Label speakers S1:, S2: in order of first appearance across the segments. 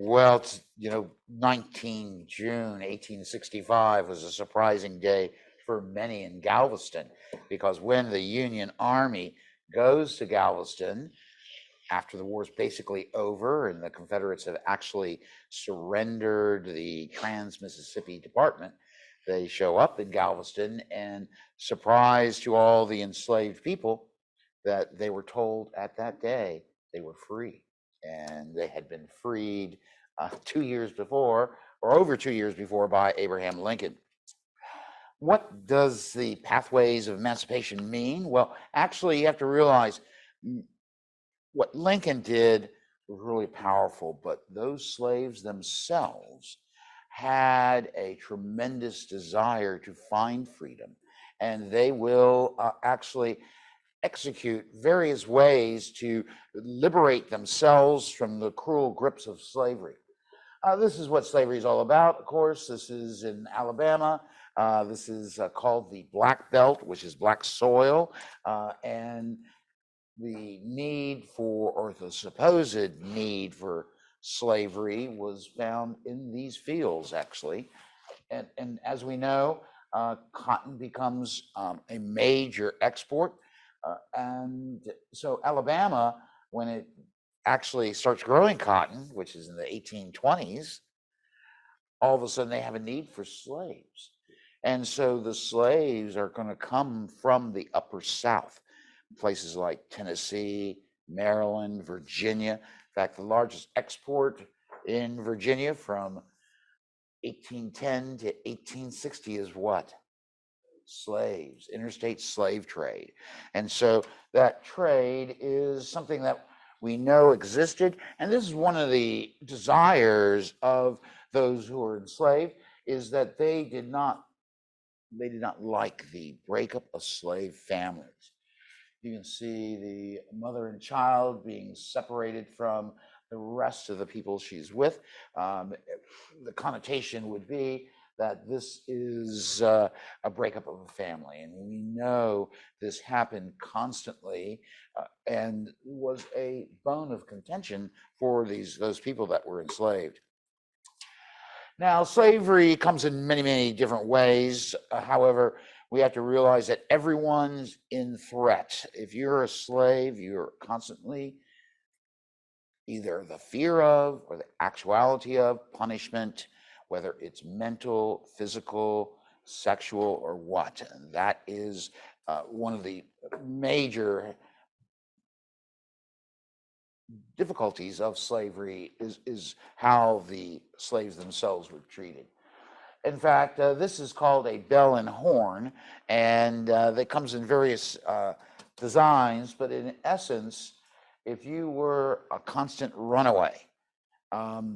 S1: Well, 19 June 1865 was a surprising day for many in Galveston, because when the Union Army goes to Galveston after the war's basically over and the Confederates have actually surrendered the Trans-Mississippi Department, they show up in Galveston, and surprise to all the enslaved people that they were told at that day they were free. And they had been freed 2 years before, or over 2 years before, by Abraham Lincoln. What does the pathways of emancipation mean? Well, actually, you have to realize what Lincoln did was really powerful, but those slaves themselves had a tremendous desire to find freedom, and they will actually execute various ways to liberate themselves from the cruel grips of slavery. This is what slavery is all about, of course. This is in Alabama. This is called the Black Belt, which is black soil, and the need for, or the supposed need for, slavery was found in these fields, actually. And as we know, cotton becomes a major export. And so Alabama, when it actually starts growing cotton, which is in the 1820s, all of a sudden they have a need for slaves. And so the slaves are going to come from the upper South, places like Tennessee, Maryland, Virginia. In fact, the largest export in Virginia from 1810 to 1860 is what? Slaves, interstate slave trade. And so that trade is something that we know existed. And this is one of the desires of those who were enslaved, is that they did not like the breakup of slave families. You can see the mother and child being separated from the rest of the people she's with. The connotation would be that this is a breakup of a family. And we know this happened constantly and was a bone of contention for those people that were enslaved. Now, slavery comes in many, many different ways. However, we have to realize that everyone's in threat. If you're a slave, you're constantly either the fear of or the actuality of punishment, whether it's mental, physical, sexual, or what. And that is one of the major difficulties of slavery, is how the slaves themselves were treated. In fact, this is called a bell and horn, and that comes in various designs, but in essence, if you were a constant runaway,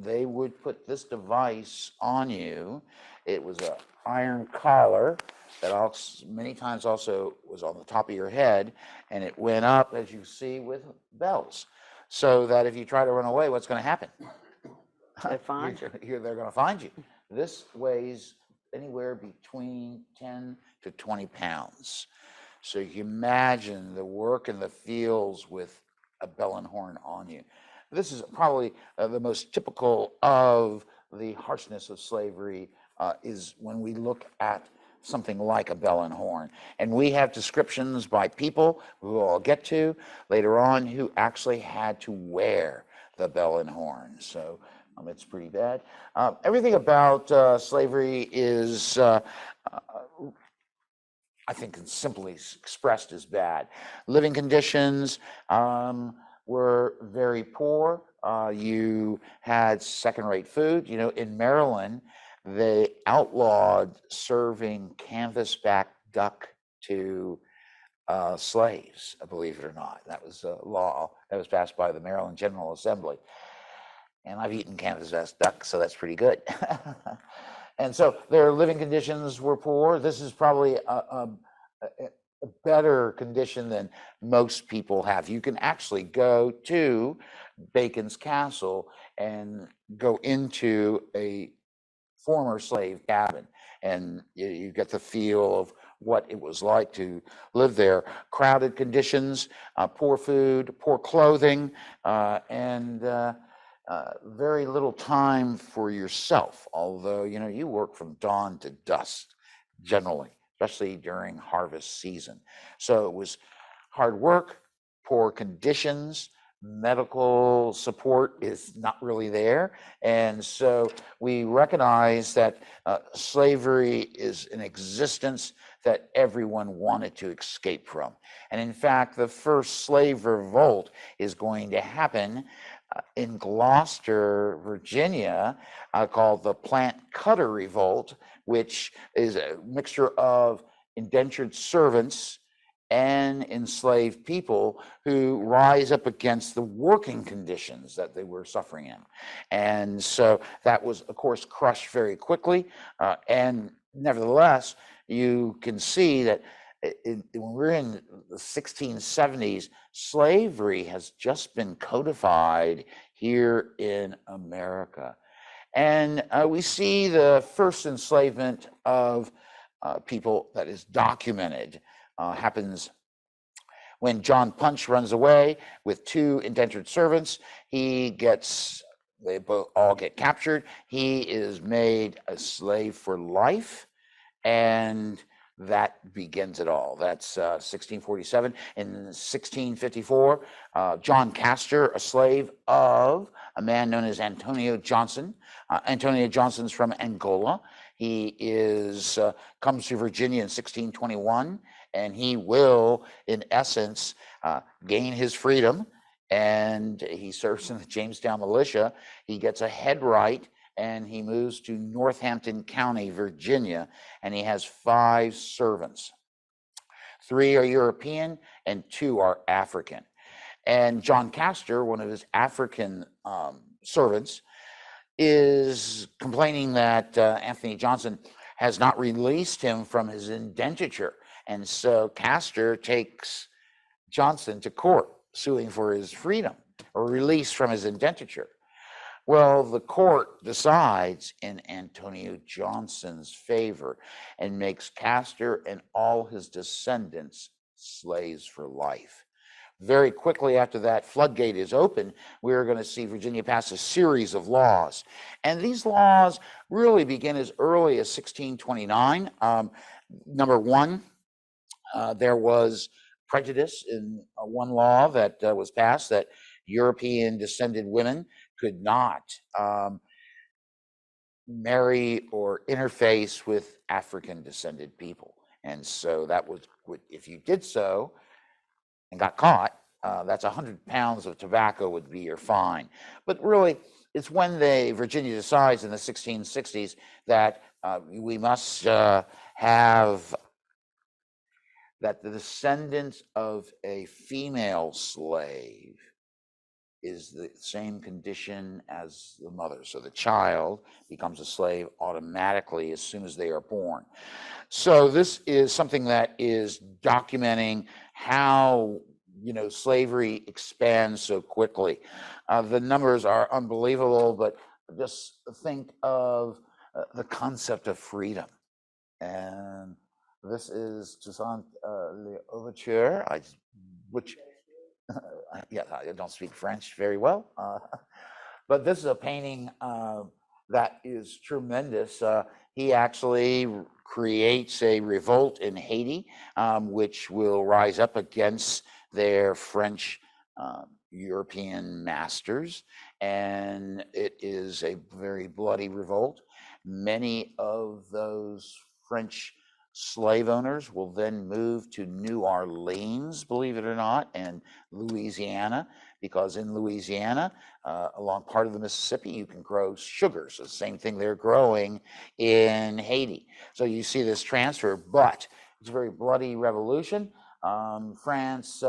S1: they would put this device on you. It was an iron collar that also, many times also was on the top of your head, and it went up, as you see, with bells, so that if you try to run away, what's going to happen?
S2: They find you.
S1: They're going to find you. This weighs anywhere between 10 to 20 pounds. So you imagine the work in the fields with a bell and horn on you. This is probably the most typical of the harshness of slavery, is when we look at something like a bell and horn. And we have descriptions by people who I'll get to later on who actually had to wear the bell and horn. So it's pretty bad. Everything about slavery is, I think, simply expressed as bad. Living conditions were very poor. You had second-rate food. In Maryland, they outlawed serving canvasback duck to slaves, believe it or not. That was a law that was passed by the Maryland General Assembly. And I've eaten canvasback duck, so that's pretty good. And so their living conditions were poor. This is probably a better condition than most people have. You can actually go to Bacon's Castle and go into a former slave cabin, and you get the feel of what it was like to live there. Crowded conditions, poor food, poor clothing, and very little time for yourself, although, you work from dawn to dusk generally, especially during harvest season. So it was hard work, poor conditions, medical support is not really there. And so we recognize that slavery is an existence that everyone wanted to escape from. And in fact, the first slave revolt is going to happen in Gloucester, Virginia, called the Plant Cutter Revolt, which is a mixture of indentured servants and enslaved people who rise up against the working conditions that they were suffering in. And so that was, of course, crushed very quickly. And nevertheless, you can see that when we're in the 1670s, slavery has just been codified here in America. And we see the first enslavement of people that is documented happens when John Punch runs away with 2 indentured servants. They both all get captured. He is made a slave for life, and that begins it all. That's 1647. In 1654, John Castor, a slave of a man known as Antonio Johnson. Antonio Johnson's from Angola. He comes to Virginia in 1621, and he will, in essence, gain his freedom. And he serves in the Jamestown militia. He gets a headright, and he moves to Northampton County, Virginia, and he has 5 servants. 3 are European and 2 are African. And John Castor, one of his African servants, is complaining that Anthony Johnson has not released him from his indenture. And so Castor takes Johnson to court, suing for his freedom or release from his indenture. Well, the court decides in Antonio Johnson's favor and makes Castor and all his descendants slaves for life. Very quickly after that floodgate is open, we're going to see Virginia pass a series of laws. And these laws really begin as early as 1629. Number one, there was prejudice in one law that was passed that European descended women could not marry or interface with African descended people. And so that was, if you did so and got caught, that's 100 pounds of tobacco would be your fine. But really, it's when Virginia decides in the 1660s that we must have that the descendants of a female slave is the same condition as the mother. So the child becomes a slave automatically as soon as they are born. So this is something that is documenting how slavery expands so quickly. The numbers are unbelievable, but just think of the concept of freedom. And this is Toussaint L'Ouverture, which yeah, I don't speak French very well, but this is a painting that is tremendous. He actually creates a revolt in Haiti, which will rise up against their French European masters, and it is a very bloody revolt. Many of those French slave owners will then move to New Orleans, believe it or not, and Louisiana, because in Louisiana, along part of the Mississippi, you can grow sugar. So the same thing they're growing in Haiti. So you see this transfer, but it's a very bloody revolution. France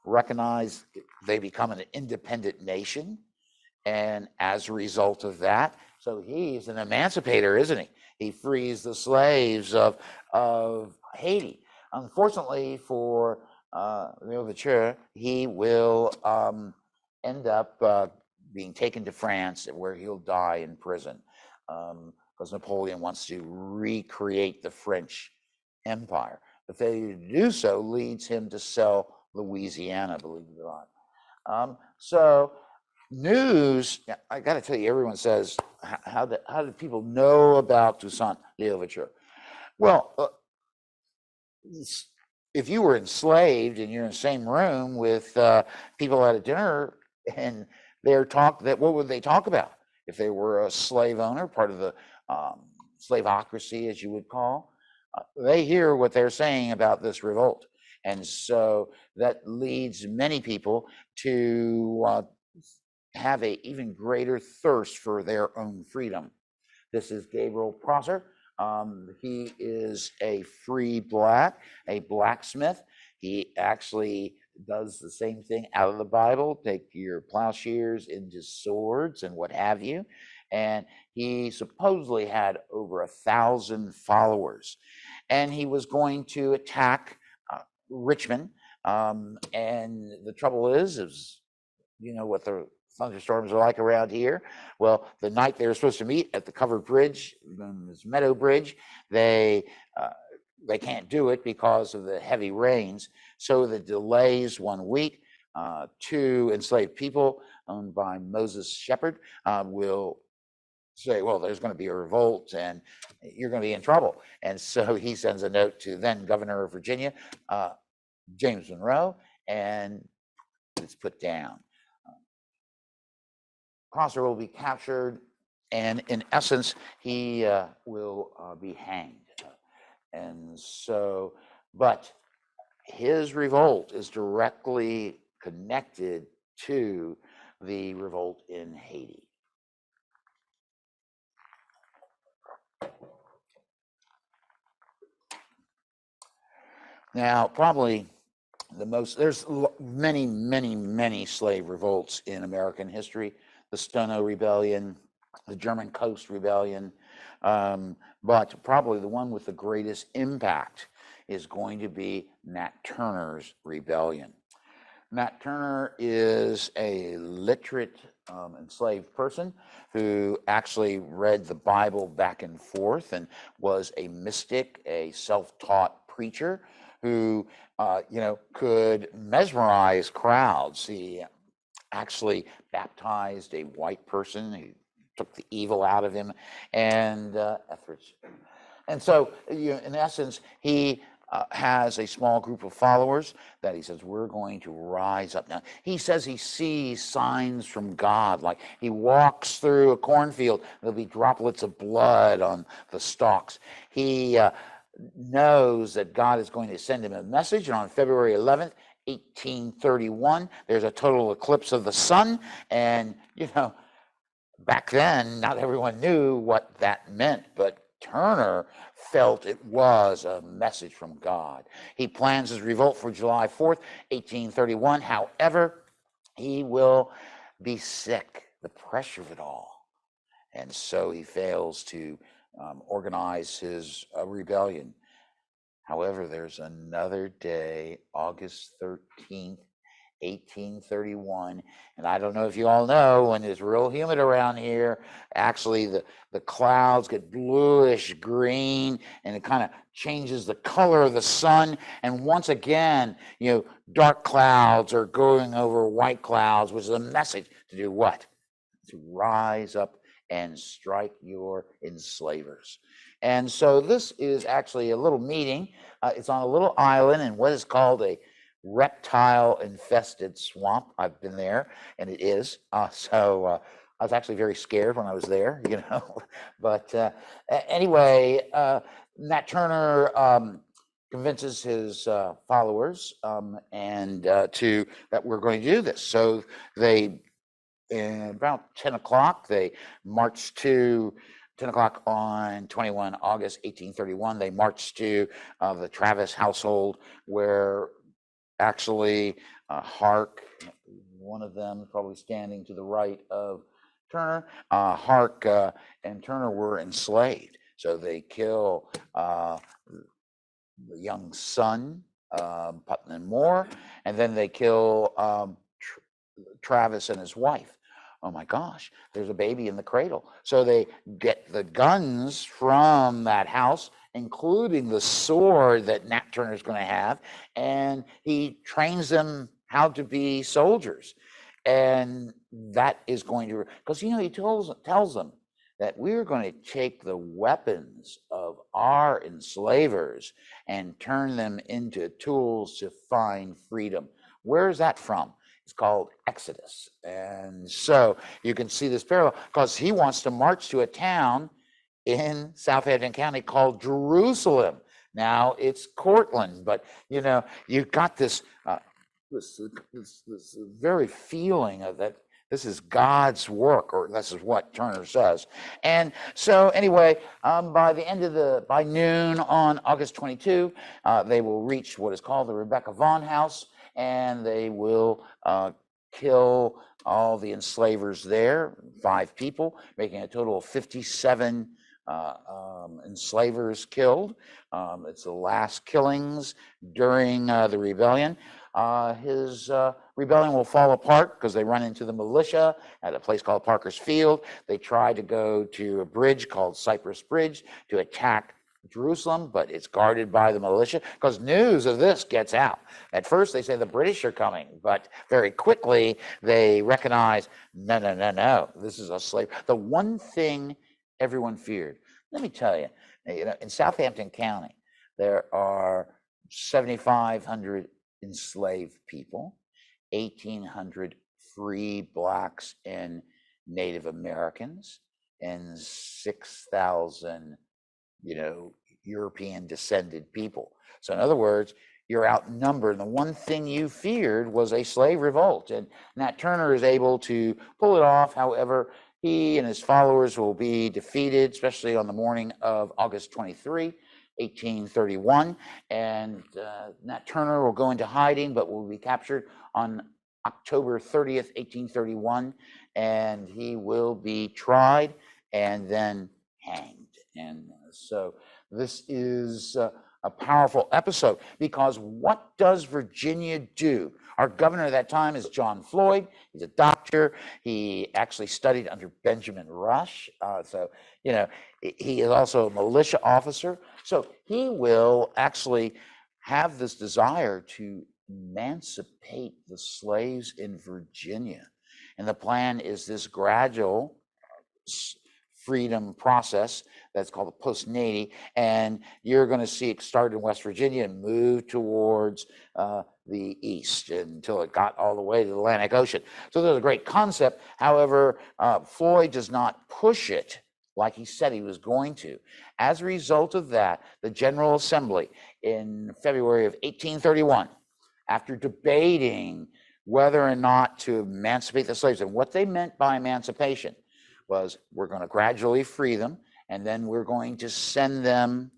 S1: recognized they become an independent nation. And as a result of that, so he's an emancipator, isn't he? He frees the slaves of Haiti. Unfortunately for Louverture, he will end up being taken to France, where he'll die in prison, because Napoleon wants to recreate the French Empire. The failure to do so leads him to sell Louisiana, believe it or not. So news, I got to tell you, everyone says, how did people know about Toussaint Louverture? Well, if you were enslaved and you're in the same room with people at a dinner and what would they talk about? If they were a slave owner, part of the slaveocracy, as you would call, they hear what they're saying about this revolt. And so that leads many people to have a even greater thirst for their own freedom. This is Gabriel Prosser. He is a free black, a blacksmith. He actually does the same thing out of the Bible, take your plowshares into swords and what have you. And he supposedly had over 1,000 followers. And he was going to attack Richmond. And the trouble is, you know what the thunderstorms are like around here. Well, the night they were supposed to meet at the covered bridge, this Meadow Bridge, they can't do it because of the heavy rains. So the delays 1 week. 2 enslaved people owned by Moses Shepherd will say, well, there's going to be a revolt and you're going to be in trouble. And so he sends a note to then Governor of Virginia, James Monroe, and it's put down. Prosser will be captured, and in essence, he will be hanged. And so, but his revolt is directly connected to the revolt in Haiti. Now, probably there's many, many, many slave revolts in American history. The Stono Rebellion, the German Coast Rebellion, but probably the one with the greatest impact is going to be Nat Turner's rebellion. Nat Turner is a literate enslaved person who actually read the Bible back and forth and was a mystic, a self-taught preacher who could mesmerize crowds. He actually baptized a white person. He took the evil out of him, and so in essence, he has a small group of followers that he says, we're going to rise up. Now, he says he sees signs from God, like he walks through a cornfield, there'll be droplets of blood on the stalks. He knows that God is going to send him a message, and on February 11th, 1831, there's a total eclipse of the sun, and back then, not everyone knew what that meant, but Turner felt it was a message from God. He plans his revolt for July 4th, 1831. However, he will be sick, the pressure of it all. And so he fails to organize his rebellion. However, there's another day, August 13th, 1831, and I don't know if you all know, when it's real humid around here, actually the clouds get bluish green, and it kind of changes the color of the sun, and once again, dark clouds are going over white clouds, which is a message to do what? To rise up and strike your enslavers. And so this is actually a little meeting. It's on a little island in what is called a reptile-infested swamp. I've been there, and it is. So I was actually very scared when I was there, But anyway, Nat Turner convinces his followers and that we're going to do this. So they, about 10 o'clock, they marched to 10 o'clock on 21 August 1831. They marched to the Travis household, where actually Hark, one of them probably standing to the right of Turner, Hark and Turner were enslaved. So they kill the young son, Putnam Moore, and then they kill Travis and his wife. Oh my gosh, there's a baby in the cradle. So they get the guns from that house, including the sword that Nat Turner's going to have, and he trains them how to be soldiers. And that is going to, because, you know, he tells them that we're going to take the weapons of our enslavers and turn them into tools to find freedom. Where is that from? It's called Exodus. And so you can see this parallel, because he wants to march to a town in Southampton County called Jerusalem. Now it's Cortland, but you know, you've got this this very feeling of that this is God's work, or this is what Turner says. And so anyway, by noon on August 22, they will reach what is called the Rebecca Vaughn House, and they will kill all the enslavers there, 5 people, making a total of 57 enslavers killed. It's the last killings during the rebellion. His rebellion will fall apart because they run into the militia at a place called Parker's Field. They try to go to a bridge called Cypress Bridge to attack Jerusalem, but it's guarded by the militia because news of this gets out. At first they say the British are coming, but very quickly they recognize, no, this is a slave. The one thing everyone feared, let me tell you, in Southampton County, there are 7,500 enslaved people, 1,800 free blacks and Native Americans, and 6,000, European descended people. So in other words, you're outnumbered. And the one thing you feared was a slave revolt. And Nat Turner is able to pull it off. However, he and his followers will be defeated, especially on the morning of August 23, 1831. And Nat Turner will go into hiding, but will be captured on October 30th, 1831. And he will be tried and then hanged. And so this is a powerful episode, because what does Virginia do? Our governor at that time is John Floyd. He's a doctor. He actually studied under Benjamin Rush. He is also a militia officer. So he will actually have this desire to emancipate the slaves in Virginia. And the plan is this gradual freedom process that's called the post-nady, and you're going to see it start in West Virginia and move towards the east until it got all the way to the Atlantic Ocean. So there's a great concept. However, Floyd does not push it like he said he was going to. As a result of that, the General Assembly in February of 1831, after debating whether or not to emancipate the slaves, and what they meant by emancipation was, we're going to gradually free them, and then we're going to send them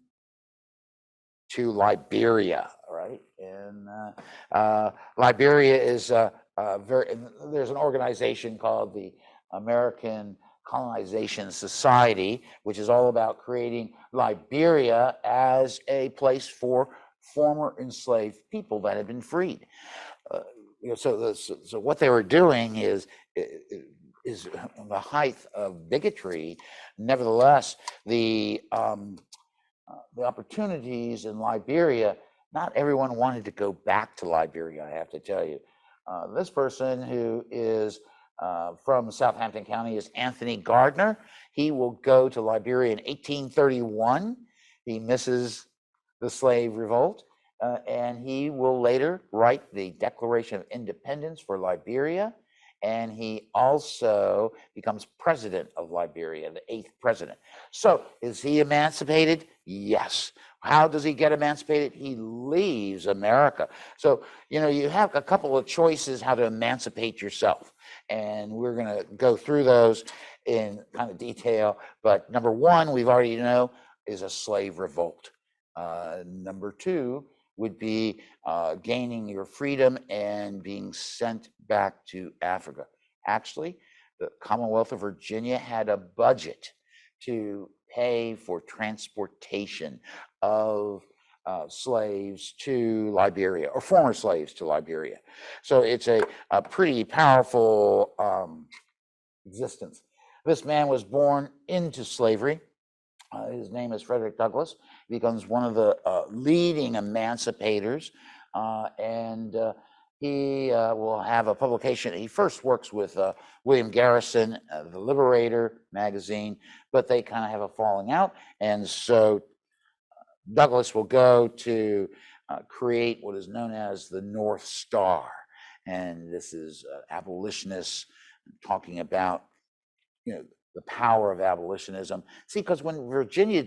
S1: to Liberia, right? And Liberia is there's an organization called the American Colonization Society, which is all about creating Liberia as a place for former enslaved people that had been freed. So what they were doing is the height of bigotry. Nevertheless, the opportunities in Liberia, not everyone wanted to go back to Liberia, I have to tell you. This person, who is from Southampton County, is Anthony Gardner. He will go to Liberia in 1831. He misses the slave revolt, and he will later write the Declaration of Independence for Liberia. And he also becomes president of Liberia, the 8th president. So is he emancipated? Yes. How does he get emancipated? He leaves America. So, you have a couple of choices how to emancipate yourself. And we're going to go through those in kind of detail. But number one, we've already is a slave revolt. Number two would be gaining your freedom and being sent back to Africa. Actually, the Commonwealth of Virginia had a budget to pay for transportation of slaves to Liberia, or former slaves to Liberia. So it's a pretty powerful existence. This man was born into slavery. His name is Frederick Douglass. He becomes one of the leading emancipators, and he will have a publication. He first works with William Garrison, the Liberator magazine, but they kind of have a falling out. And so Douglass will go to create what is known as the North Star. And this is abolitionists talking about, you know, the power of abolitionism. See, because when Virginia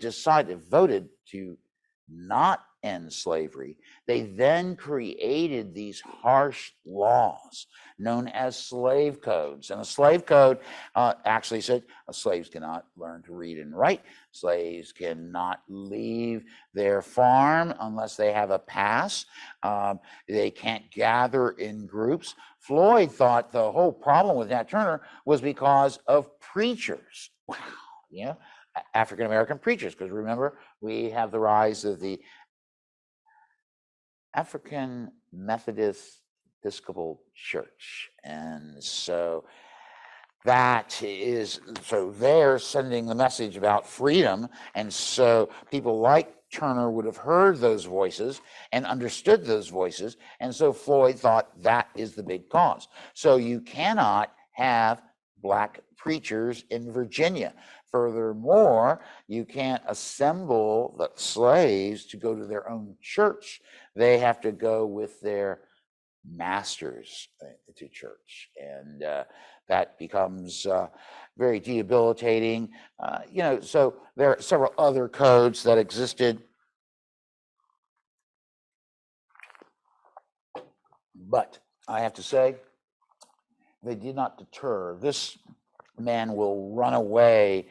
S1: voted to not end slavery, they then created these harsh laws known as slave codes. And a slave code actually said slaves cannot learn to read and write. Slaves cannot leave their farm unless they have a pass. They can't gather in groups. Floyd thought the whole problem with Nat Turner was because of preachers. Wow, you know, African-American preachers, because remember, we have the rise of the African Methodist Episcopal Church. And so that is, so they're sending the message about freedom. And so people like Turner would have heard those voices and understood those voices. And so Floyd thought that is the big cause. So you cannot have Black preachers in Virginia. Furthermore, you can't assemble the slaves to go to their own church. They have to go with their masters to church. And that becomes very debilitating. You know, so there are several other codes that existed. But I have to say, they did not deter. This man will run away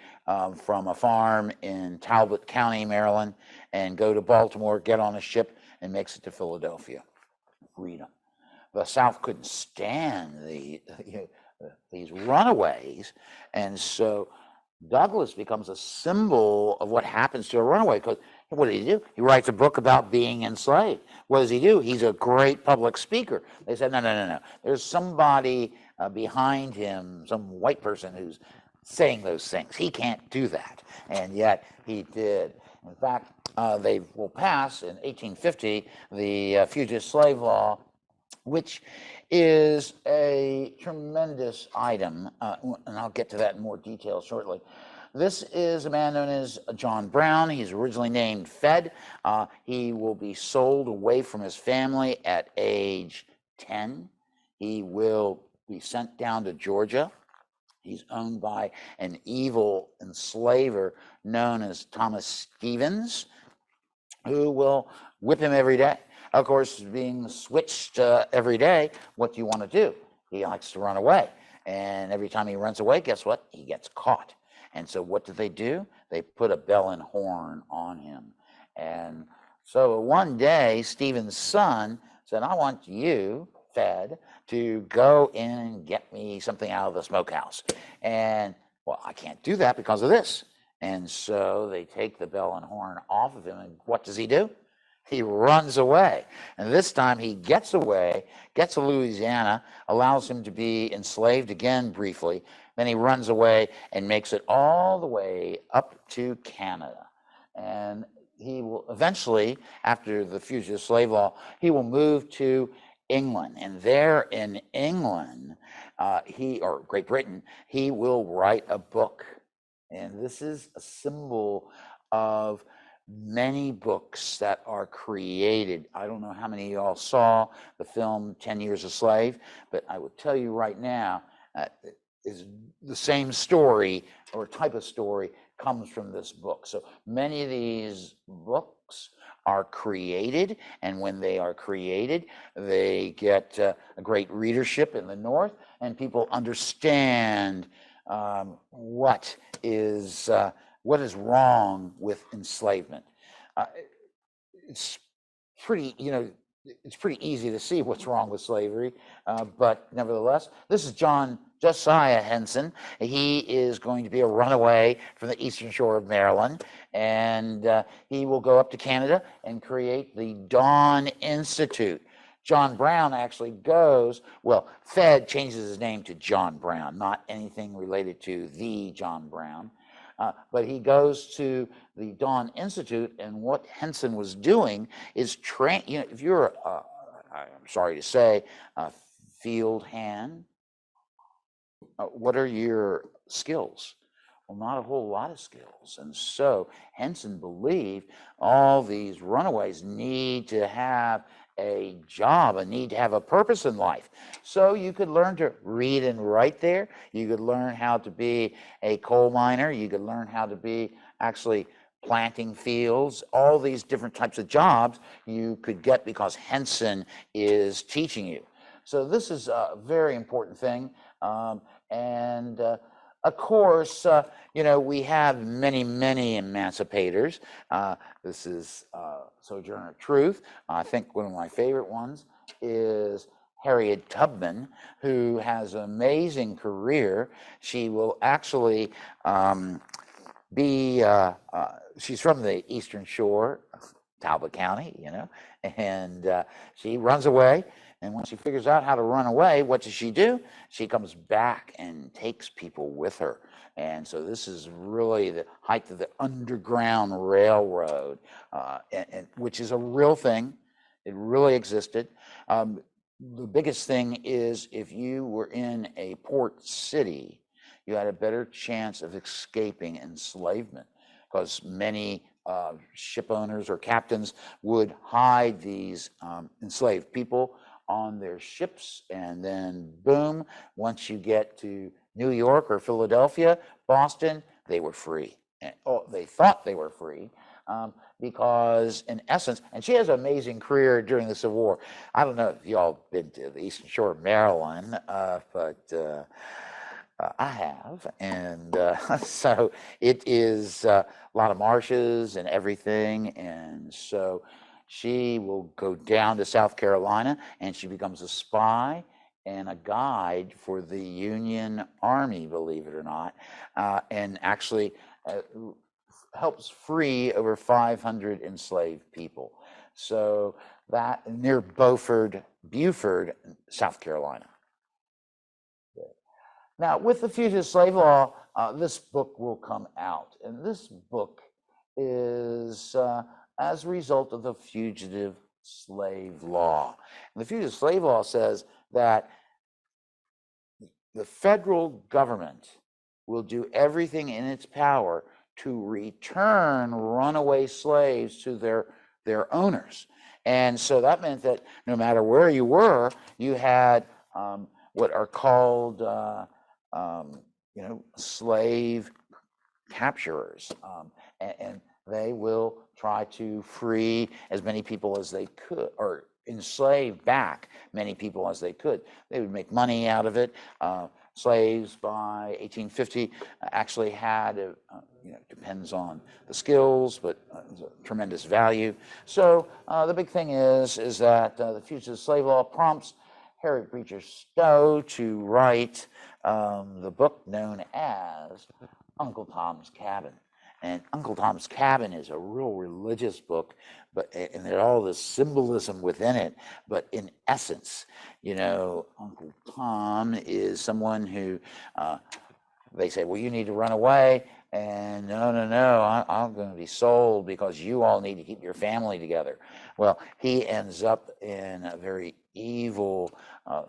S1: from a farm in Talbot County, Maryland, and go to Baltimore, get on a ship, and makes it to Philadelphia. Freedom. The South couldn't stand these runaways, and so Douglass becomes a symbol of what happens to a runaway. Because what did he do? He writes a book about being enslaved. What does he do? He's a great public speaker. They said, no. There's somebody behind him, some white person who's saying those things. He can't do that. And yet he did. In fact, they will pass in 1850 the Fugitive Slave Law, which is a tremendous item, and I'll get to that in more detail shortly. This is a man known as John Brown. He's originally named Fed. He will be sold away from his family at age 10. He will be sent down to Georgia. He's owned by an evil enslaver known as Thomas Stevens, who will whip him every day. Of course, being switched every day, what do you want to do? He likes to run away. And every time he runs away, guess what? He gets caught. And so what do? They put a bell and horn on him. And so one day, Stephen's son said, I want you, Fed, to go in and get me something out of the smokehouse. And, well, I can't do that because of this. And so they take the bell and horn off of him, and what does he do? He runs away. And this time he gets away, gets to Louisiana, allows him to be enslaved again briefly. Then he runs away and makes it all the way up to Canada. And he will eventually, after the Fugitive Slave Law, he will move to England. And there in England, or Great Britain, he will write a book. And this is a symbol of many books that are created. I don't know how many of y'all saw the film 10 Years a Slave, but I will tell you right now, is the same story or type of story comes from this book. So many of these books are created, and when they are created, they get a great readership in the North, and people understand what is wrong with enslavement. It's pretty, it's pretty easy to see what's wrong with slavery, but nevertheless, this is Josiah Henson. He is going to be a runaway from the eastern shore of Maryland, and he will go up to Canada and create the Dawn Institute. John Brown actually goes, well, Fed changes his name to John Brown, not anything related to the John Brown. But he goes to the Dawn Institute, and what Henson was doing is if you're I'm sorry to say, field hand. What are your skills? Well, not a whole lot of skills. And so Henson believed all these runaways need to have a job, a need to have a purpose in life. So you could learn to read and write there. You could learn how to be a coal miner. You could learn how to be actually planting fields. All these different types of jobs you could get because Henson is teaching you. So this is a very important thing. And of course, we have many, many emancipators. This is Sojourner Truth. I think one of my favorite ones is Harriet Tubman, who has an amazing career. She will actually she's from the Eastern Shore, Talbot County, and she runs away. And when she figures out how to run away, what does she do? She comes back and takes people with her. And so this is really the height of the Underground Railroad, which is a real thing. It really existed. The biggest thing is if you were in a port city, you had a better chance of escaping enslavement because many ship owners or captains would hide these enslaved people on their ships, and then boom, once you get to New York or Philadelphia, Boston, they were free. They thought they were free because in essence, and she has an amazing career during the Civil War. I don't know if y'all been to the Eastern Shore of Maryland, but I have, and so it is a lot of marshes and everything, and so she will go down to South Carolina, and she becomes a spy and a guide for the Union Army, believe it or not, and actually helps free over 500 enslaved people. So that near Beaufort, South Carolina. Now, with the Fugitive Slave Law, this book will come out. And this book is as a result of the Fugitive Slave Law. And the Fugitive Slave Law says that the federal government will do everything in its power to return runaway slaves to their owners. And so that meant that no matter where you were, you had what are called slave capturers, and they will try to free as many people as they could, or enslave back many people as they could. They would make money out of it. Slaves by 1850 actually had, depends on the skills, but tremendous value. So the big thing is that the Fugitive Slave Law prompts Harriet Beecher Stowe to write the book known as Uncle Tom's Cabin. And Uncle Tom's Cabin is a real religious book, and there's all this symbolism within it. But in essence, Uncle Tom is someone who they say, well, you need to run away. And no, I'm going to be sold because you all need to keep your family together. Well, he ends up in a very evil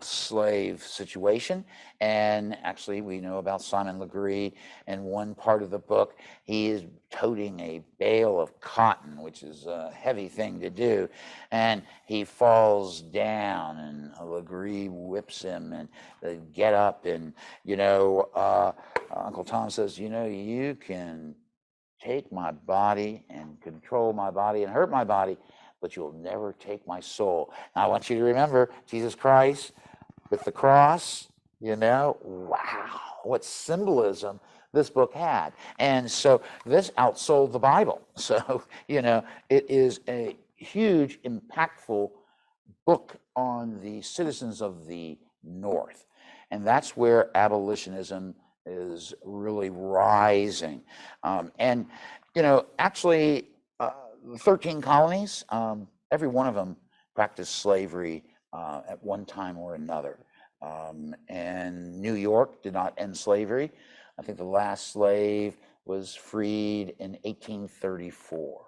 S1: slave situation. And actually, we know about Simon Legree. In one part of the book, he is toting a bale of cotton, which is a heavy thing to do. And he falls down, and Legree whips him, and they get up, and, Uncle Tom says, you can take my body and control my body and hurt my body, but you'll never take my soul. Now, I want you to remember Jesus Christ with the cross, wow, what symbolism this book had. And so this outsold the Bible. So, it is a huge, impactful book on the citizens of the North. And that's where abolitionism is really rising. Actually, 13 colonies, every one of them practiced slavery at one time or another. And New York did not end slavery. I think the last slave was freed in 1834.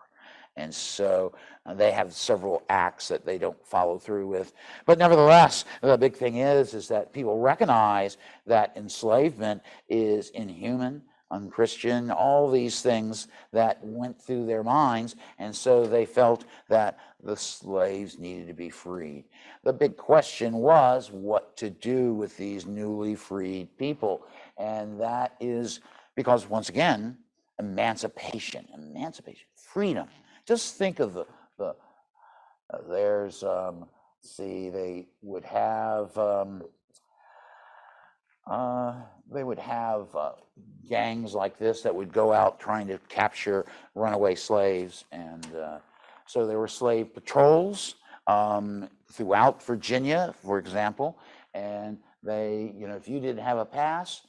S1: And so they have several acts that they don't follow through with. But nevertheless, the big thing is that people recognize that enslavement is inhuman, unchristian, all these things that went through their minds. And so they felt that the slaves needed to be freed. The big question was what to do with these newly freed people. And that is because, once again, emancipation, freedom. Just think of there's, see, they would have gangs like this that would go out trying to capture runaway slaves. And so there were slave patrols throughout Virginia, for example. And they, if you didn't have a pass,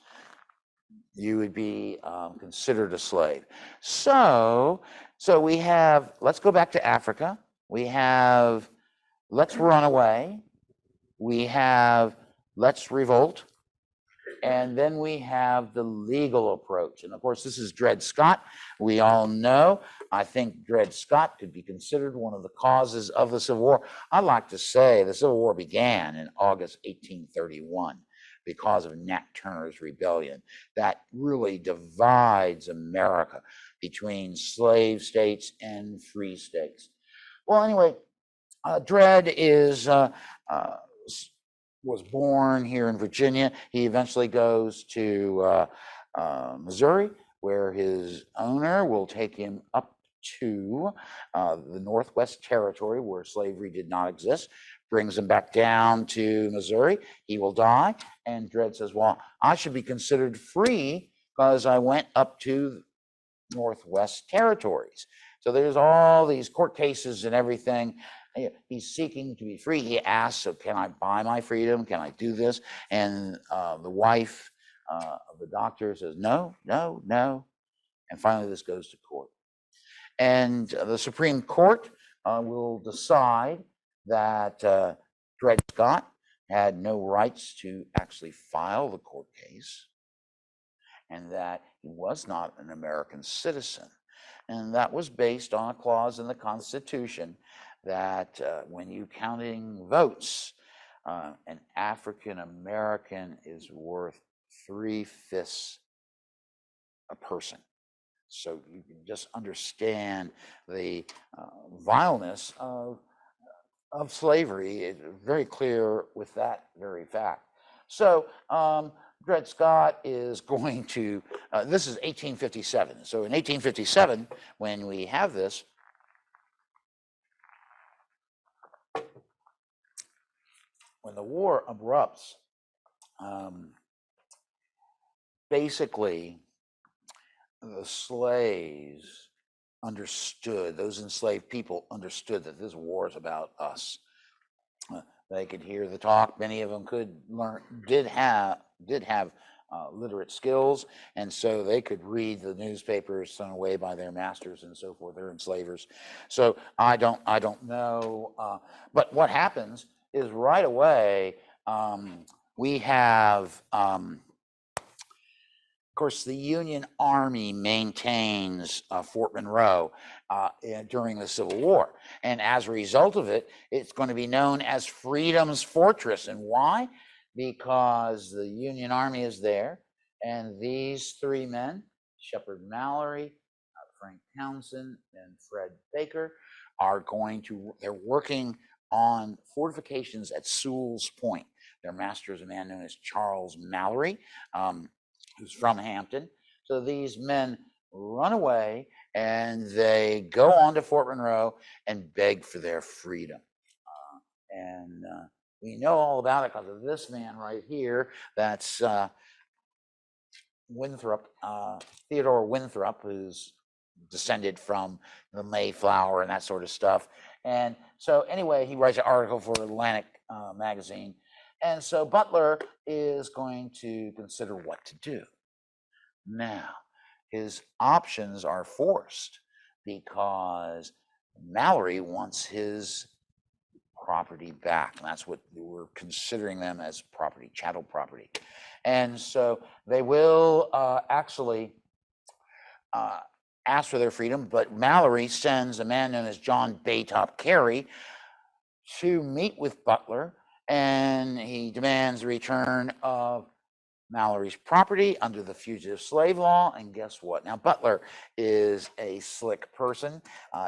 S1: you would be considered a slave. So we have, let's go back to Africa. We have, let's run away. We have, let's revolt. And then we have the legal approach. And of course, this is Dred Scott. We all know, I think Dred Scott could be considered one of the causes of the Civil War. I'd like to say the Civil War began in August 1831 because of Nat Turner's rebellion. That really divides America between slave states and free states. Well, anyway, Dred was born here in Virginia. He eventually goes to Missouri, where his owner will take him up to the Northwest Territory, where slavery did not exist, brings him back down to Missouri. He will die. And Dred says, well, I should be considered free because I went up to Northwest Territories. So there's all these court cases and everything. He's seeking to be free. He asks, so can I buy my freedom? Can I do this? And the wife of the doctor says, no, no, no. And finally, this goes to court. And the Supreme Court will decide that Dred Scott had no rights to actually file the court case, and that he was not an American citizen. And that was based on a clause in the Constitution that when you counting votes, an African American is worth 3/5 a person. So you can just understand the vileness of slavery. It's very clear with that very fact. So Dred Scott is going to, this is 1857. So in 1857, when we have this, when the war erupts, basically the slaves understood, those enslaved people understood that this war is about us. They could hear the talk. Many of them could learn, did have literate skills, and so they could read the newspapers sent away by their masters and so forth. They're enslavers. So I don't know. But what happens is right away we have. Of course, the Union Army maintains Fort Monroe during the Civil War. And as a result of it, it's going to be known as Freedom's Fortress. And why? Because the Union Army is there. And these three men, Shepard Mallory, Frank Townsend, and Fred Baker, they're working on fortifications at Sewell's Point. Their master is a man known as Charles Mallory, who's from Hampton. So these men run away and they go on to Fort Monroe and beg for their freedom. And we know all about it because of this man right here. That's Winthrop, Theodore Winthrop, who's descended from the Mayflower and that sort of stuff. And so anyway, he writes an article for Atlantic magazine. And so Butler is going to consider what to do. Now, his options are forced because Mallory wants his property back. And that's what we're considering them as property, chattel property. And so they will actually ask for their freedom, but Mallory sends a man known as John Baytop Carey to meet with Butler, and he demands the return of Mallory's property under the fugitive slave law. And guess what? Now, Butler is a slick person.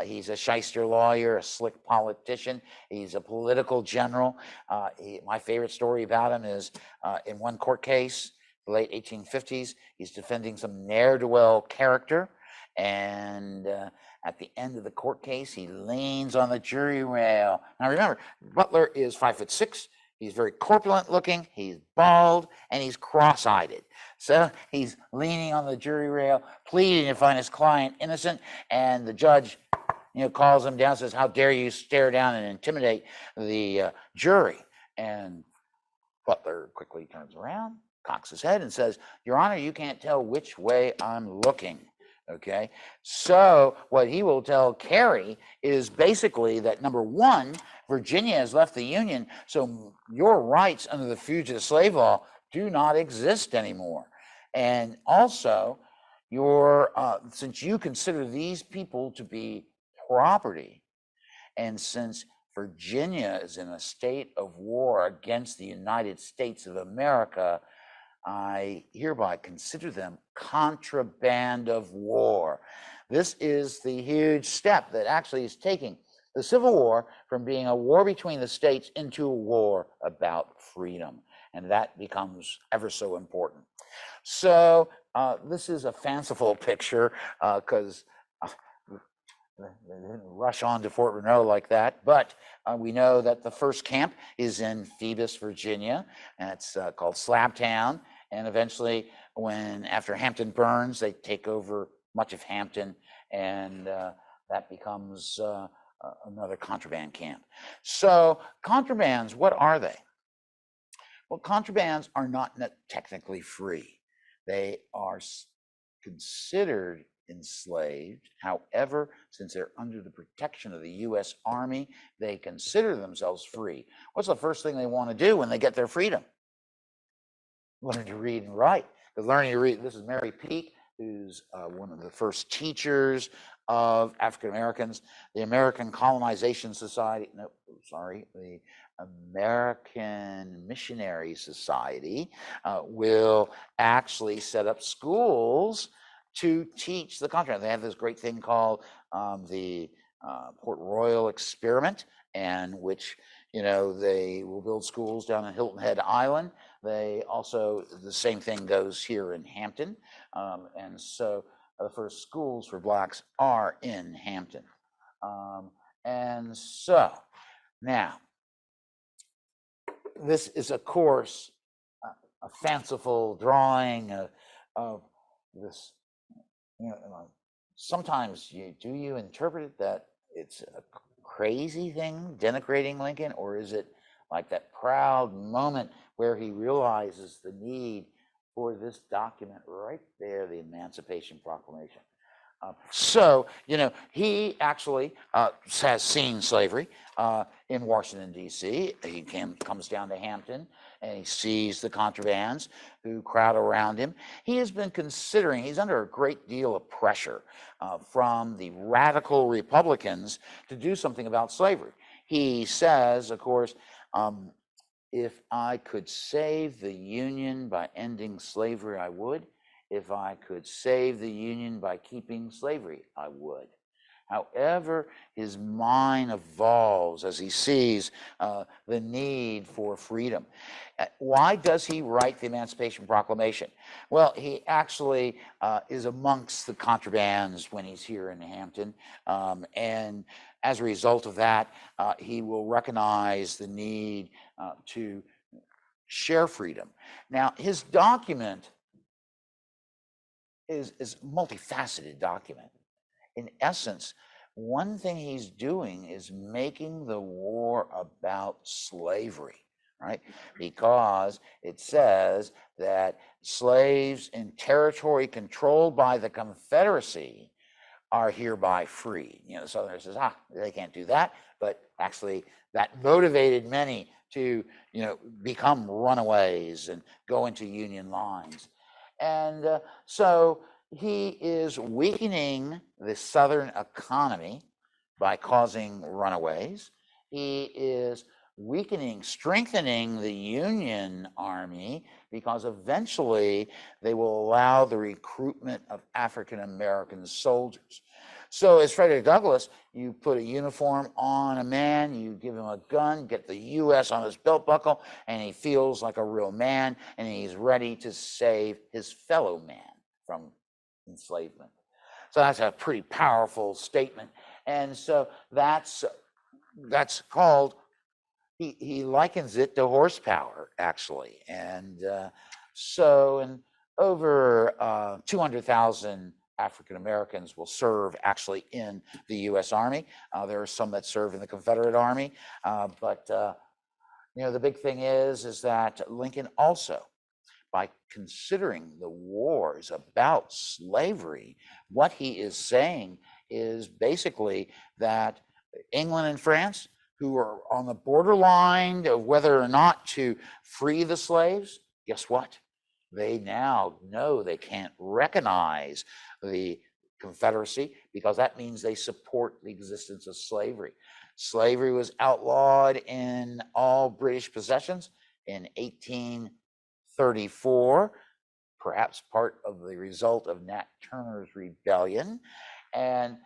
S1: He's a shyster lawyer, a slick politician. He's a political general. My favorite story about him is in one court case, the late 1850s, he's defending some ne'er-do-well character. And at the end of the court case, he leans on the jury rail. Now, remember, Butler is 5'6". He's very corpulent looking, he's bald, and he's cross-eyed. So he's leaning on the jury rail, pleading to find his client innocent, and the judge, calls him down, says, "How dare you stare down and intimidate the jury?" And Butler quickly turns around, cocks his head, and says, "Your Honor, you can't tell which way I'm looking." Okay, so what he will tell Carey is basically that, number one, Virginia has left the Union, so your rights under the fugitive slave law do not exist anymore. And also, since you consider these people to be property, and since Virginia is in a state of war against the United States of America, I hereby consider them contraband of war. This is the huge step that actually is taking the Civil War from being a war between the states into a war about freedom. And that becomes ever so important. So this is a fanciful picture because they didn't rush on to Fort Monroe like that, but we know that the first camp is in Phoebus, Virginia, and it's called Slabtown. And eventually, after Hampton burns, they take over much of Hampton, and that becomes another contraband camp. So contrabands, what are they? Well, contrabands are not technically free. They are considered enslaved. However, since they're under the protection of the U.S. Army, they consider themselves free. What's the first thing they want to do when they get their freedom? Learn to read and write. Because learning to read, this is Mary Peake, who's one of the first teachers of African Americans. The American Colonization Society, the American Missionary Society will actually set up schools to teach the contraband. They have this great thing called the Port Royal Experiment, and which, they will build schools down in Hilton Head Island. They also, the same thing goes here in Hampton. And so the first schools for Blacks are in Hampton. And so now, this is, of course, a fanciful drawing of this. Sometimes you interpret it that it's a crazy thing denigrating Lincoln, or is it like that proud moment where he realizes the need for this document right there, the Emancipation Proclamation? So, he actually has seen slavery in Washington, D.C. He comes down to Hampton, and he sees the contrabands who crowd around him. He has been considering, he's under a great deal of pressure from the radical Republicans to do something about slavery. He says, of course, if I could save the Union by ending slavery, I would. If I could save the Union by keeping slavery, I would. However, his mind evolves as he sees the need for freedom. Why does he write the Emancipation Proclamation? Well, he actually is amongst the contrabands when he's here in Hampton. And as a result of that, he will recognize the need to share freedom. Now, his document is a multifaceted document. In essence, one thing he's doing is making the war about slavery, right? Because it says that slaves in territory controlled by the Confederacy are hereby free. The Southerner says, they can't do that. But actually, that motivated many to, become runaways and go into Union lines. And so he is weakening the Southern economy by causing runaways. He is strengthening the Union Army because eventually they will allow the recruitment of African American soldiers. So, as Frederick Douglass, you put a uniform on a man, you give him a gun, get the U.S. on his belt buckle, and he feels like a real man, and he's ready to save his fellow man from enslavement. So that's a pretty powerful statement. And so that's called, he likens it to horsepower, actually. And and over 200,000 African Americans will serve actually in the U.S. Army. There are some that serve in the Confederate Army. But the big thing is that Lincoln also, by considering the wars about slavery, what he is saying is basically that England and France, who are on the borderline of whether or not to free the slaves, guess what? They now know they can't recognize the Confederacy because that means they support the existence of slavery. Slavery was outlawed in all British possessions in 1834, perhaps part of the result of Nat Turner's rebellion. And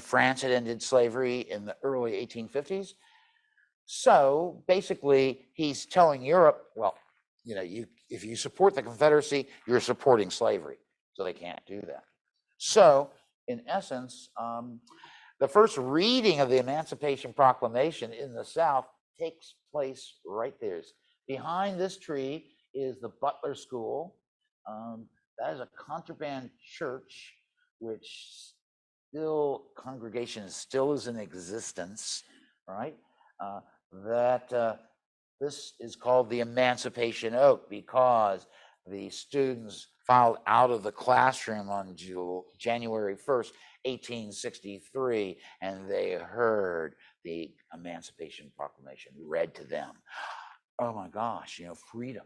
S1: France had ended slavery in the early 1850s. So basically, he's telling Europe, well, if you support the Confederacy, you're supporting slavery. So they can't do that. So, in essence, the first reading of the Emancipation Proclamation in the South takes place right there. Behind this tree is the Butler School. That is a contraband church, which congregation still is in existence, right? This is called the Emancipation Oak because the students filed out of the classroom on January 1st, 1863, and they heard the Emancipation Proclamation read to them. Oh my gosh, freedom.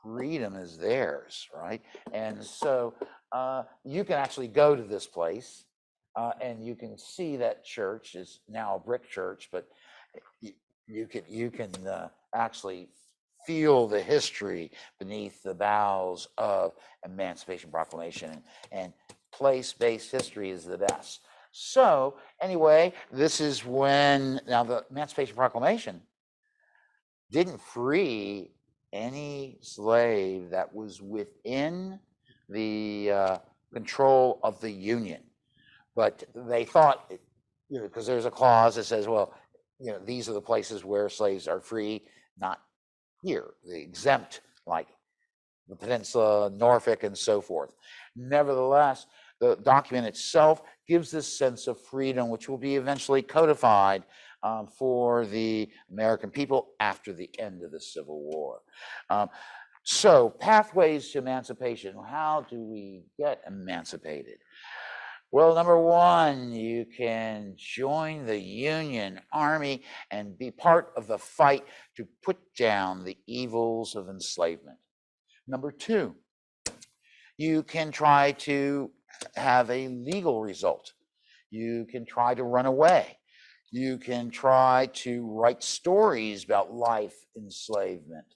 S1: Freedom is theirs, right? And so you can actually go to this place and you can see that church is now a brick church, but you can actually feel the history beneath the boughs of Emancipation Proclamation, and place-based history is the best. So anyway, this is when, now the Emancipation Proclamation didn't free any slave that was within the control of the Union. But they thought, because there's a clause that says, well, these are the places where slaves are free, not here, the exempt, like the Peninsula, Norfolk, and so forth. Nevertheless, the document itself gives this sense of freedom, which will be eventually codified for the American people after the end of the Civil War. So, pathways to emancipation. How do we get emancipated? Well, number one, you can join the Union Army and be part of the fight to put down the evils of enslavement. Number two, you can try to have a legal result. You can try to run away. You can try to write stories about life enslavement.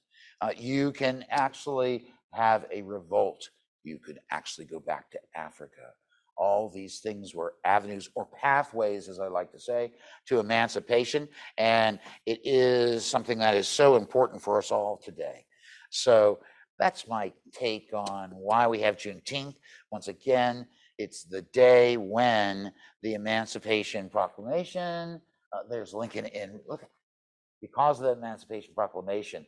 S1: You can actually have a revolt. You could actually go back to Africa. All these things were avenues or pathways, as I like to say, to emancipation. And it is something that is so important for us all today. So that's my take on why we have Juneteenth. Once again, it's the day when the Emancipation Proclamation, there's Lincoln in, look, because of the Emancipation Proclamation,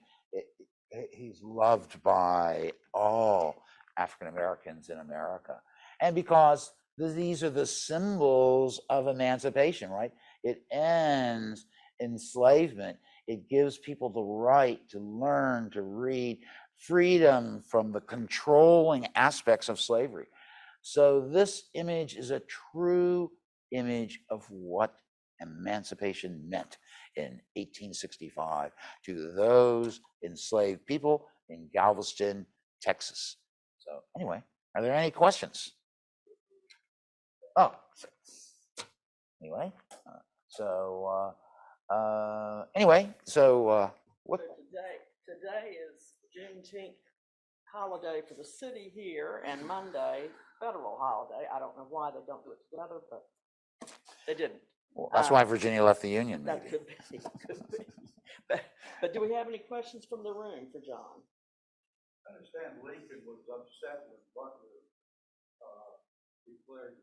S1: he's loved by all African Americans in America. And because these are the symbols of emancipation, right? It ends enslavement. It gives people the right to learn, to read, freedom from the controlling aspects of slavery. So this image is a true image of what emancipation meant in 1865 to those enslaved people in Galveston, Texas. So anyway, Are there any questions? Oh, anyway, anyway, what?
S2: So today is Juneteenth holiday for the city here, and Monday federal holiday. I don't know why they don't do it together, but they didn't.
S1: Well, that's why Virginia left the Union,
S2: That
S1: maybe.
S2: could be, could be. But do we have any questions from the room for John?
S3: I understand Lincoln was upset when Butler declared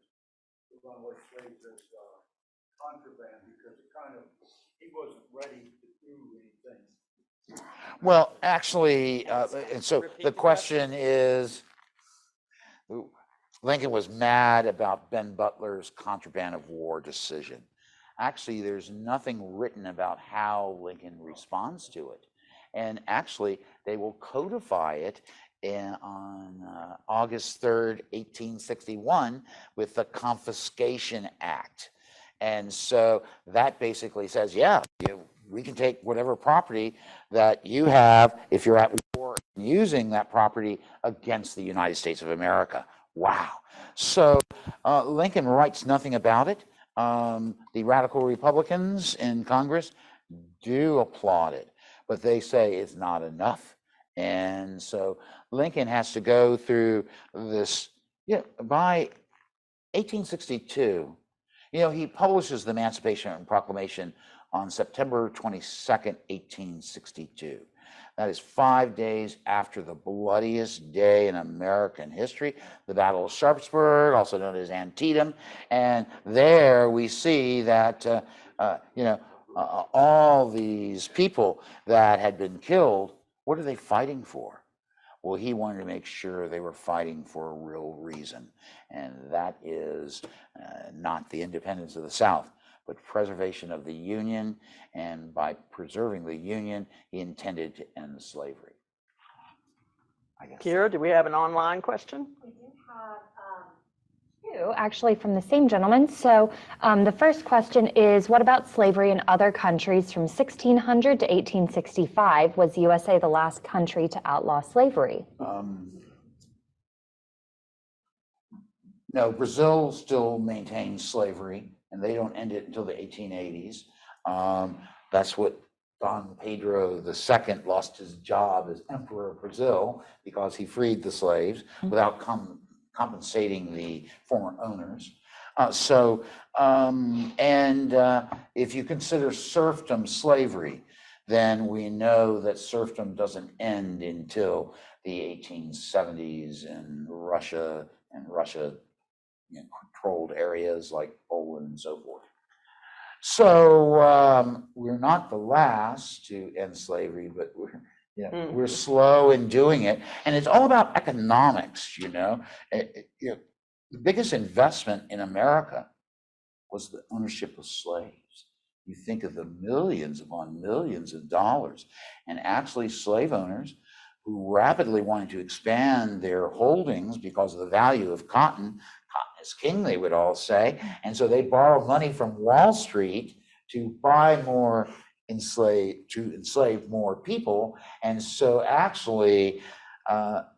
S3: the runaway slaves as contraband because he wasn't ready to do anything.
S1: Well, actually, and so the question is, Lincoln was mad about Ben Butler's contraband of war decision. Actually, there's nothing written about how Lincoln responds to it. And actually, they will codify it on August 3rd, 1861 with the Confiscation Act. And so that basically says, yeah, we can take whatever property that you have if you're at war using that property against the United States of America. Wow. So Lincoln writes nothing about it. The radical Republicans in Congress do applaud it, but they say it's not enough. And so Lincoln has to go through this, by 1862, he publishes the Emancipation Proclamation on September 22nd, 1862. That is 5 days after the bloodiest day in American history, the Battle of Sharpsburg, also known as Antietam. And there we see that, all these people that had been killed, what are they fighting for? Well, he wanted to make sure they were fighting for a real reason, and that is not the independence of the South, but preservation of the Union, and by preserving the Union, he intended to end slavery.
S2: Kira, do we have an online question?
S4: We do have two, actually, from the same gentleman. So the first question is, what about slavery in other countries from 1600 to 1865? Was the USA the last country to outlaw slavery?
S1: No, Brazil still maintains slavery, and they don't end it until the 1880s. That's what Don Pedro II lost his job as Emperor of Brazil because he freed the slaves without compensating the former owners. If you consider serfdom slavery, then we know that serfdom doesn't end until the 1870s in Russia controlled areas like Poland and so forth. So we're not the last to end slavery, but we're slow in doing it, and it's all about economics. The biggest investment in America was the ownership of slaves. You think of the millions upon millions of dollars, and actually slave owners who rapidly wanted to expand their holdings because of the value of cotton. Cotton is king, they would all say. And so they borrowed money from Wall Street to buy more to enslave more people. And so actually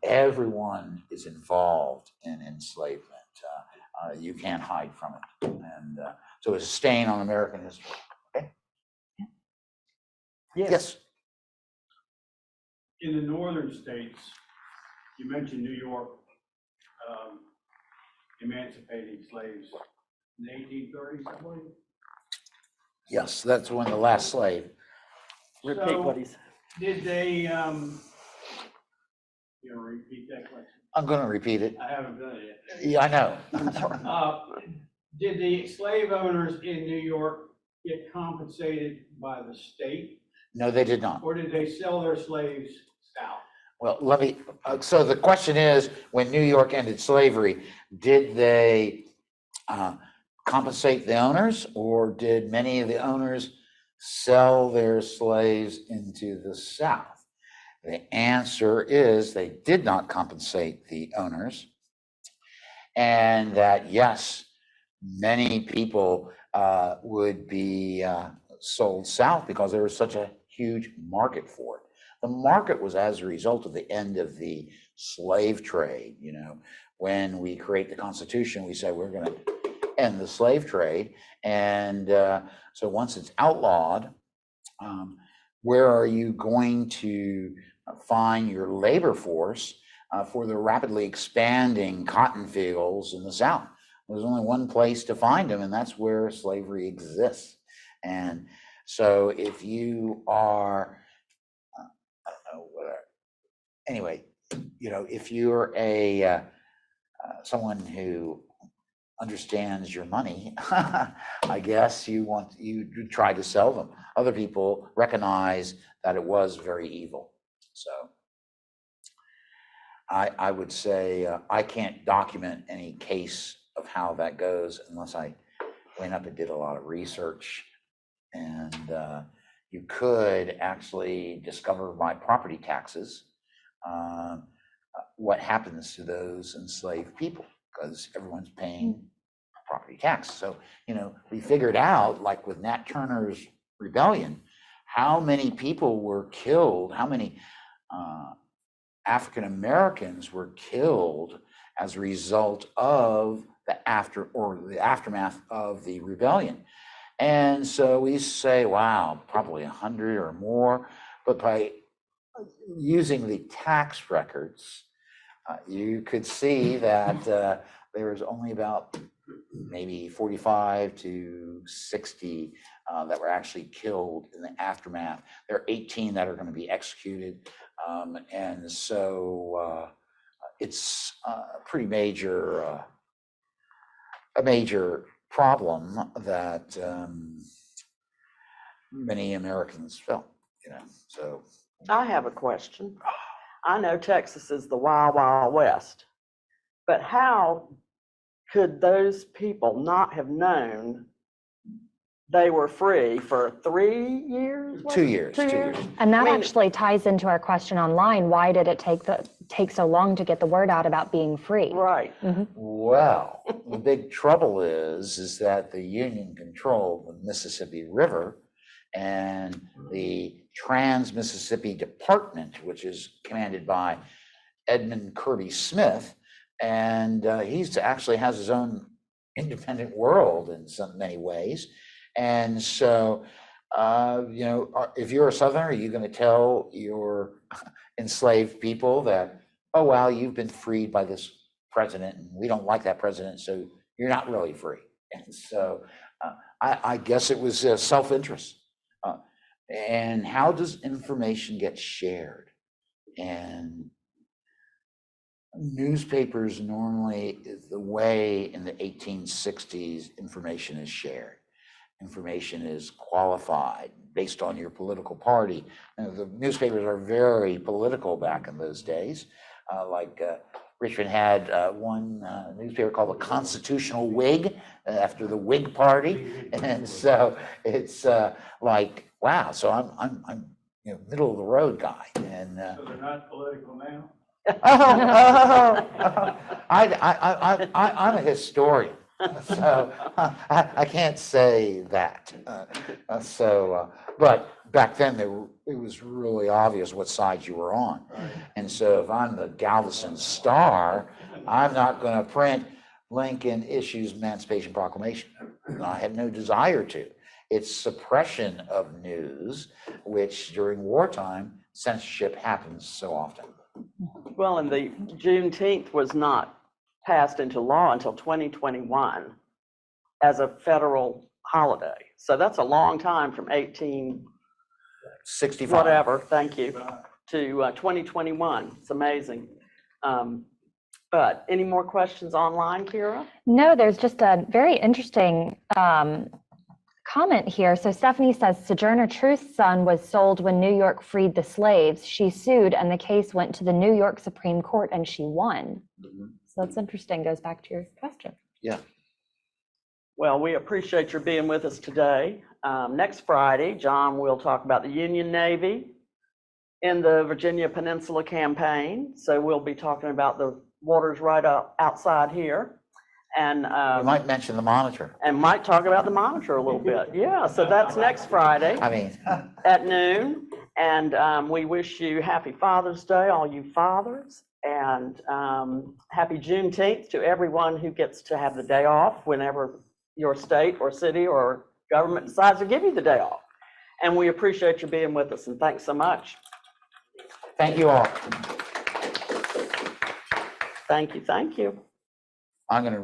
S1: everyone is involved in enslavement. You can't hide from it. And so it's a stain on American history. Okay? Yes.
S3: In the northern states, you mentioned New York emancipating slaves in the 1830s, I believe.
S1: Yes, that's when the last slave.
S2: Repeat what he said.
S3: Did they, you repeat that question?
S1: I'm going to repeat it.
S3: I haven't done it yet.
S1: Yeah, I know.
S3: Did the slave owners in New York get compensated by the state?
S1: No, they did not.
S3: Or did they sell their slaves south?
S1: Well, so the question is, when New York ended slavery, did they compensate the owners, or did many of the owners sell their slaves into the South? The answer is they did not compensate the owners, and that yes, many people would be sold south because there was such a huge market for it. The market was as a result of the end of the slave trade, when we create the Constitution, we say we're going to end the slave trade. And so once it's outlawed, where are you going to find your labor force for the rapidly expanding cotton fields in the South? There's only one place to find them, and that's where slavery exists. And so if you are, I don't know, anyway, if you're someone who understands your money, I guess you try to sell them. Other people recognize that it was very evil. So I would say I can't document any case of how that goes unless I went up and did a lot of research. And you could actually discover by property taxes what happens to those enslaved people, because everyone's paying property tax. So, we figured out, like with Nat Turner's rebellion, how many people were killed, how many African Americans were killed as a result of the aftermath of the rebellion. And so we say, wow, probably 100 or more. But by using the tax records, you could see that there was only about maybe 45 to 60 that were actually killed in the aftermath. There are 18 that are going to be executed. And so it's a pretty major, a major problem that many Americans felt, so.
S2: I have a question. I know Texas is the Wild Wild West, but how could those people not have known they were free for 3 years?
S1: 2 years.
S2: 2 years.
S4: And that
S2: I mean,
S4: actually ties into our question online. Why did it take so long to get the word out about being free?
S2: Right.
S1: Well, the big trouble is that the Union controlled the Mississippi River, and the Trans-Mississippi Department, which is commanded by Edmund Kirby Smith, and he actually has his own independent world in many ways. And so, if you're a Southerner, are you going to tell your enslaved people that, oh, well, you've been freed by this president, and we don't like that president, so you're not really free? And so I guess it was self-interest. And how does information get shared? And newspapers normally is the way in the 1860s information is shared. Information is qualified based on your political party. The newspapers are very political back in those days. Richmond had one newspaper called the Constitutional Whig after the Whig Party, and so it's wow. So I'm middle of the road guy, and
S3: So they're not political now?
S1: I'm a historian, so I can't say that. But back then it was really obvious what side you were on. And so if I'm the Galveston Star, I'm not going to print Lincoln issues Emancipation Proclamation. I have no desire to. It's suppression of news, which during wartime, censorship happens so often.
S2: Well, and the Juneteenth was not passed into law until 2021 as a federal holiday. So that's a long time from
S1: 65.
S2: whatever, thank you, to 2021. It's amazing. But any more questions online, Kira?
S4: No, there's just a very interesting comment here. So Stephanie says, Sojourner Truth's son was sold when New York freed the slaves. She sued and the case went to the New York Supreme Court and she won. So that's interesting, goes back to your question.
S1: Yeah.
S2: Well, we appreciate your being with us today. Next Friday, John will talk about the Union Navy in the Virginia Peninsula Campaign. So we'll be talking about the waters right outside here. And
S1: You might mention the Monitor.
S2: and might talk about the Monitor a little bit. Yeah, so that's next Friday
S1: I mean,
S2: at noon. And we wish you happy Father's Day, all you fathers. And happy Juneteenth to everyone who gets to have the day off whenever your state or city or government decides to give you the day off. And we appreciate you being with us, and thanks so much.
S1: Thank you all.
S2: Thank you, thank you.
S1: I'm going to